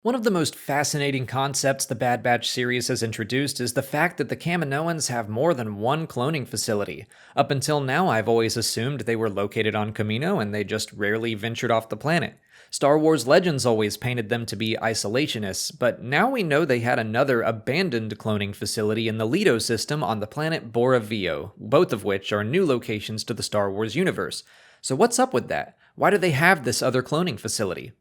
One of the most fascinating concepts the Bad Batch series has introduced is the fact that the Kaminoans have more than one cloning facility. Up until now, I've always assumed they were located on Kamino and they just rarely ventured off the planet. Star Wars Legends always painted them to be isolationists, but now we know they had another abandoned cloning facility in the Leto system on the planet Bora Vio, both of which are new locations to the Star Wars universe. So what's up with that? Why do they have this other cloning facility?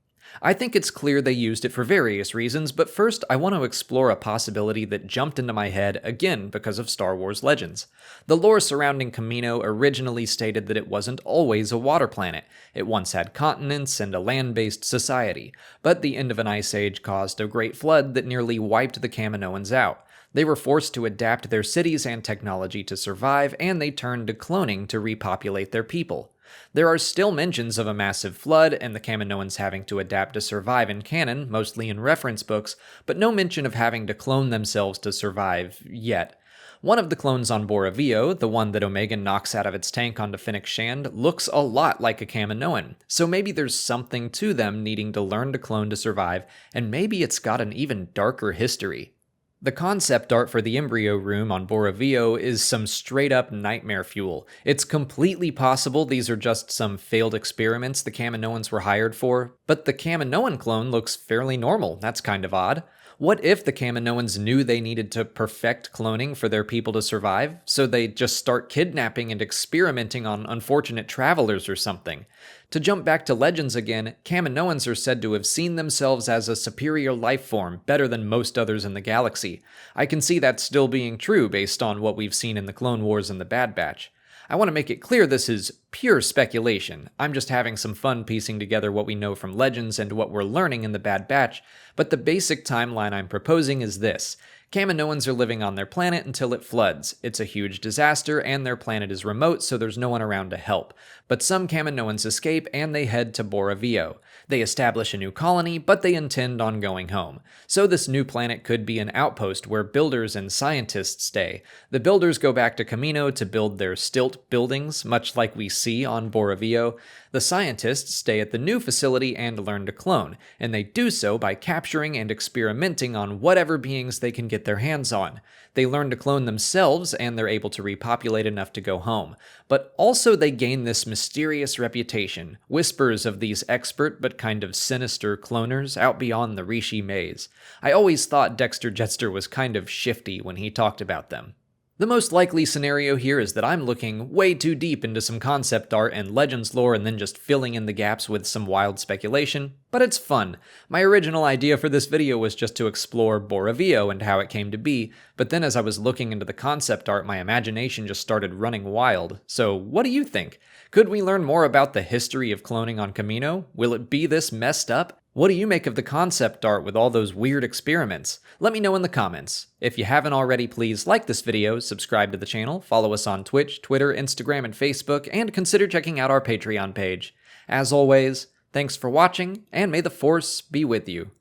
I think it's clear they used it for various reasons, but first I want to explore a possibility that jumped into my head again because of Star Wars Legends. The lore surrounding Kamino originally stated that it wasn't always a water planet. It once had continents and a land-based society, but the end of an ice age caused a great flood that nearly wiped the Kaminoans out. They were forced to adapt their cities and technology to survive, and they turned to cloning to repopulate their people. There are still mentions of a massive flood and the Kaminoans having to adapt to survive in canon, mostly in reference books, but no mention of having to clone themselves to survive yet. One of the clones on Bora Vio, the one that Omega knocks out of its tank onto Fennec Shand, looks a lot like a Kaminoan, so maybe there's something to them needing to learn to clone to survive, and maybe it's got an even darker history. The concept art for the embryo room on Bora Vio is some straight-up nightmare fuel. It's completely possible these are just some failed experiments the Kaminoans were hired for, but the Kaminoan clone looks fairly normal. That's kind of odd. What if the Kaminoans knew they needed to perfect cloning for their people to survive, so they just start kidnapping and experimenting on unfortunate travelers or something? To jump back to Legends again, Kaminoans are said to have seen themselves as a superior life form, better than most others in the galaxy. I can see that still being true based on what we've seen in the Clone Wars and the Bad Batch. I want to make it clear this is pure speculation. I'm just having some fun piecing together what we know from Legends and what we're learning in the Bad Batch, but the basic timeline I'm proposing is this. Kaminoans are living on their planet until it floods. It's a huge disaster, and their planet is remote, so there's no one around to help. But some Kaminoans escape, and they head to Bora Vio. They establish a new colony, but they intend on going home. So this new planet could be an outpost where builders and scientists stay. The builders go back to Kamino to build their stilt buildings, much like we see on Bora Vio. The scientists stay at the new facility and learn to clone, and they do so by capturing and experimenting on whatever beings they can get their hands on. They learn to clone themselves, and they're able to repopulate enough to go home. But also they gain this mysterious reputation, whispers of these expert but kind of sinister cloners out beyond the Rishi maze. I always thought Dexter Jettster was kind of shifty when he talked about them. The most likely scenario here is that I'm looking way too deep into some concept art and Legends lore and then just filling in the gaps with some wild speculation, but it's fun. My original idea for this video was just to explore Bora Vio and how it came to be, but then as I was looking into the concept art, my imagination just started running wild. So what do you think? Could we learn more about the history of cloning on Kamino? Will it be this messed up? What do you make of the concept art with all those weird experiments? Let me know in the comments. If you haven't already, please like this video, subscribe to the channel, follow us on Twitch, Twitter, Instagram, and Facebook, and consider checking out our Patreon page. As always, thanks for watching, and may the Force be with you.